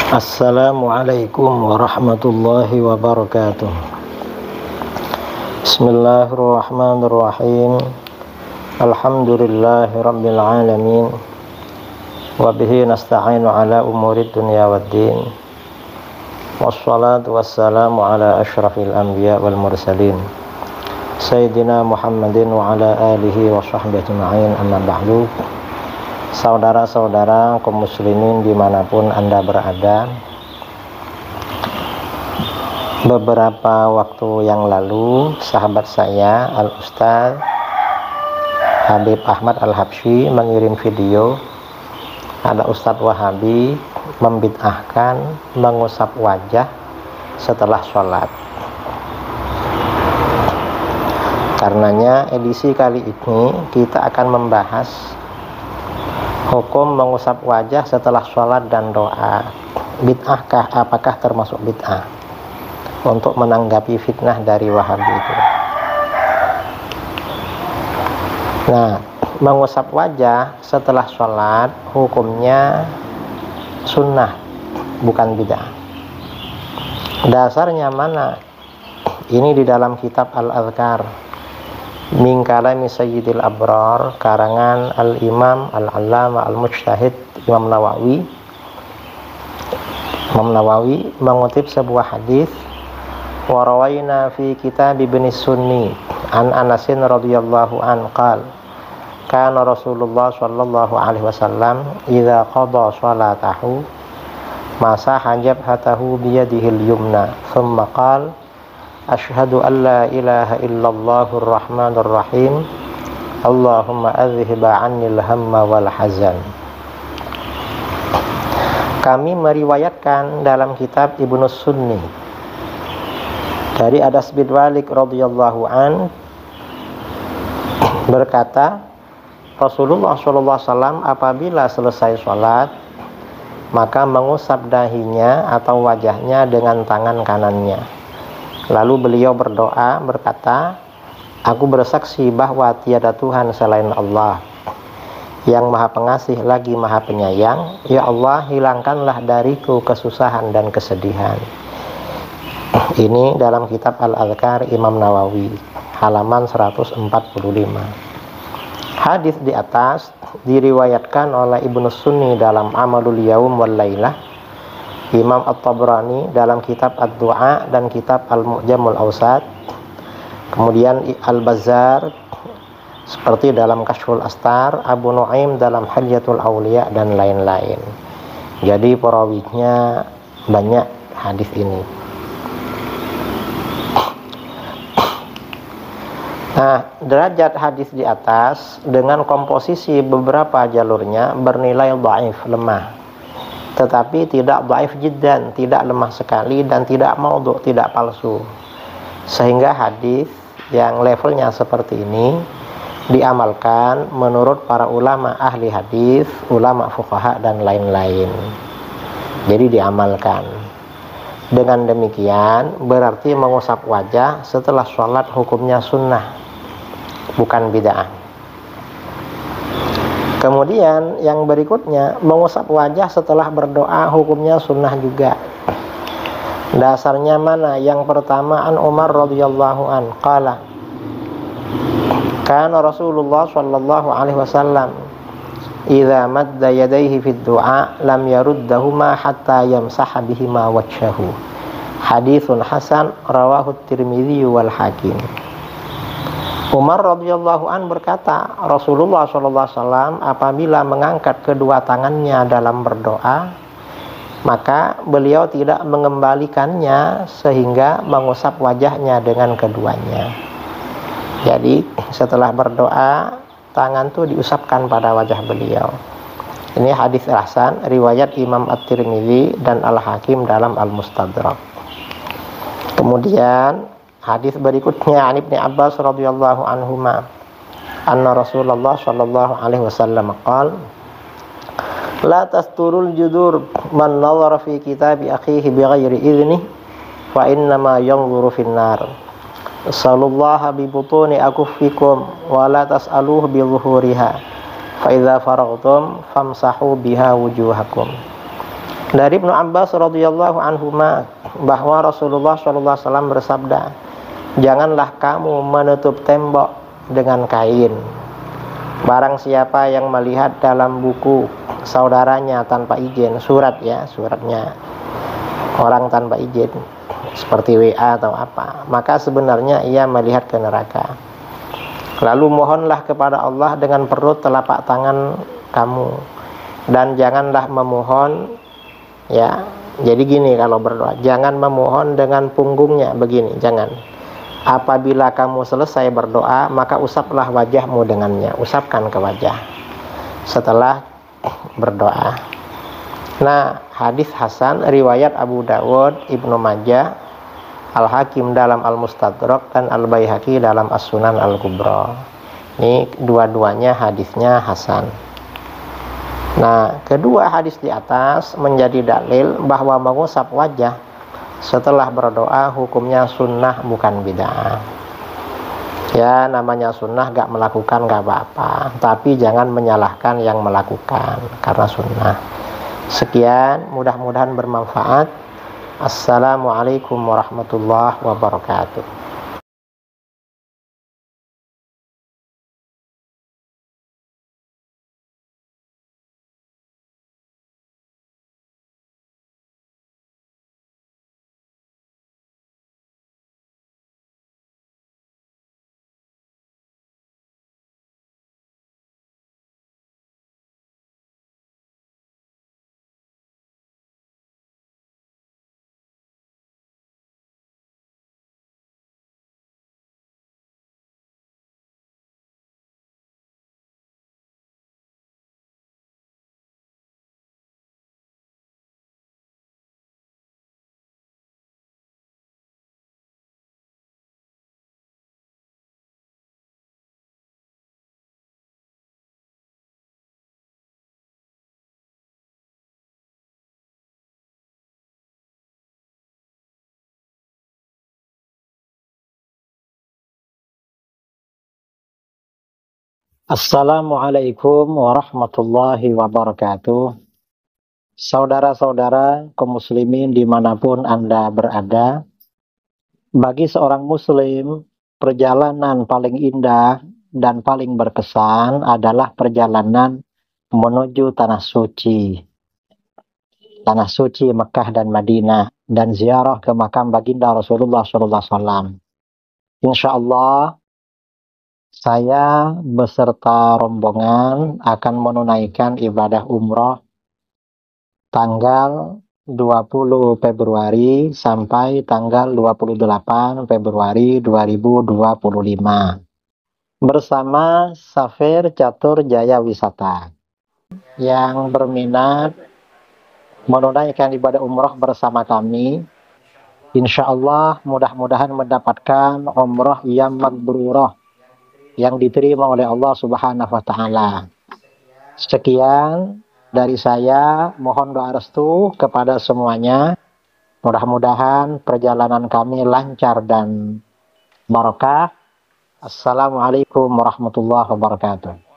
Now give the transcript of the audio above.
Assalamualaikum warahmatullahi wabarakatuh. Bismillahirrahmanirrahim. Alhamdulillahi rabbil alamin. Wabihi nasta'inu ala umurid dunya waddin. Wassalatu wassalamu ala ashrafil anbiya wal mursalin Sayyidina Muhammadin wa ala alihi wa sahbihi ajma'in, amma ba'du. Saudara-saudara kaum muslimin dimanapun Anda berada, beberapa waktu yang lalu sahabat saya Al-Ustaz Habib Ahmad Al-Habsyi mengirim video ada Ustadz Wahabi membid'ahkan mengusap wajah setelah sholat. Karenanya edisi kali ini kita akan membahas hukum mengusap wajah setelah sholat dan doa. Bid'ahkah? Apakah termasuk bid'ah? Untuk menanggapi fitnah dari Wahabi itu. Nah, mengusap wajah setelah sholat hukumnya sunnah, bukan bid'ah. Dasarnya mana? Ini di dalam kitab Al-Adhkar min kalami sayyidil abrar, karangan al-imam al-allama al-mujtahid Imam Nawawi. Imam Nawawi mengutip sebuah hadis, wa rawaina fi kitab ibn sunni an Anasin radhiyallahu an qala kana Rasulullah sallallahu alaihi wasallam idza qada salatahu masaha jabhatahu biyadihil yumna thumma qala asyhadu an la ilaha illallahur rahmanur rahim Allahumma adhhiba 'annil hamma wal hazan. Kami meriwayatkan dalam kitab Ibnu Sunni dari Anas bin Malik radhiyallahu an berkata, Rasulullah SAW apabila selesai sholat maka mengusap dahinya atau wajahnya dengan tangan kanannya. Lalu beliau berdoa berkata, aku bersaksi bahwa tiada Tuhan selain Allah yang maha pengasih lagi maha penyayang. Ya Allah, hilangkanlah dariku kesusahan dan kesedihan. Ini dalam kitab Al-Adhkar Imam Nawawi halaman 145. Hadis di atas diriwayatkan oleh Ibnu Sunni dalam Amalul Yaum wal Lailah, Imam At-Tabrani dalam kitab Ad-Du'a dan kitab Al-Mu'jamul Awsat, kemudian Al-Bazzar seperti dalam Kashful Astar, Abu Nuaim dalam Hilyatul Auliya dan lain-lain. Jadi perawinya banyak hadis ini. Nah, derajat hadis di atas dengan komposisi beberapa jalurnya bernilai dhaif, lemah. Tetapi tidak dhaif jiddan, tidak lemah sekali, dan tidak maudhu', tidak palsu. Sehingga hadis yang levelnya seperti ini diamalkan menurut para ulama ahli hadis, ulama fuqaha dan lain-lain. Jadi diamalkan. Dengan demikian berarti mengusap wajah setelah sholat hukumnya sunnah, bukan bid'ah. Kemudian yang berikutnya, mengusap wajah setelah berdoa hukumnya sunnah juga. Dasarnya mana? Yang pertama, an Umar radhiyallahu an qala kana Rasulullah sallallahu alaihi wasallam idza madda yadayhi fid du'a lam yaruddahuma hatta yamsaha bihima wajhahu. Haditsun hasan rawahu Tirmidzi wal Hakim. Umar radhiyallahu an berkata, Rasulullah SAW apabila mengangkat kedua tangannya dalam berdoa, maka beliau tidak mengembalikannya sehingga mengusap wajahnya dengan keduanya. Jadi setelah berdoa, tangan itu diusapkan pada wajah beliau. Ini hadis hasan riwayat Imam At-Tirmidzi dan Al-Hakim dalam Al-Mustadrak. Kemudian hadis berikutnya, an Ibnu Abbas radhiyallahu anhuma anna Rasulullah sallallahu alaihi wasallam qala la tasturul judur man nazara fi kitabi akhihi bighairi idzni fa inna ma yanzuru fin nar sallallahu bi butuni akuffikum wa la tas'aluhu bi dhuhuriha fa idza faraghtum famsahu biha wujuhakum. Dari Ibnu Abbas radhiyallahu anhuma bahwa Rasulullah sallallahu alaihi wasallam bersabda, "Janganlah kamu menutup tembok dengan kain. Barang siapa yang melihat dalam buku saudaranya tanpa izin, suratnya orang tanpa izin seperti WA atau apa, maka sebenarnya ia melihat ke neraka. Lalu mohonlah kepada Allah dengan perut telapak tangan kamu, dan janganlah memohon, ya, jadi gini kalau berdoa, jangan memohon dengan punggungnya begini, jangan. Apabila kamu selesai berdoa, maka usaplah wajahmu dengannya, usapkan ke wajah setelah berdoa." Nah, hadis hasan riwayat Abu Dawud, Ibnu Majah, Al-Hakim dalam Al-Mustadrak, dan Al-Baihaqi dalam As-Sunan Al-Kubra. Ini dua-duanya hadisnya hasan. Nah, kedua hadis di atas menjadi dalil bahwa mengusap wajah setelah berdoa hukumnya sunnah bukan bid'ah. Ya, namanya sunnah, gak melakukan gak apa-apa, tapi jangan menyalahkan yang melakukan karena sunnah. Sekian, mudah-mudahan bermanfaat. Assalamualaikum warahmatullahi wabarakatuh. Assalamualaikum warahmatullahi wabarakatuh. Saudara-saudara kaum muslimin dimanapun Anda berada, bagi seorang muslim, perjalanan paling indah dan paling berkesan adalah perjalanan menuju Tanah Suci Mekah dan Madinah, dan ziarah ke makam baginda Rasulullah SAW. Insya Allah saya beserta rombongan akan menunaikan ibadah umroh tanggal 20 Februari sampai tanggal 28 Februari 2025 bersama Safir Catur Jaya Wisata. Yang berminat menunaikan ibadah umroh bersama kami, insya Allah mudah-mudahan mendapatkan umroh yang mabrurah, yang diterima oleh Allah Subhanahu wa Ta'ala. Sekian dari saya, mohon doa restu kepada semuanya. Mudah-mudahan perjalanan kami lancar dan barokah. Assalamualaikum warahmatullahi wabarakatuh.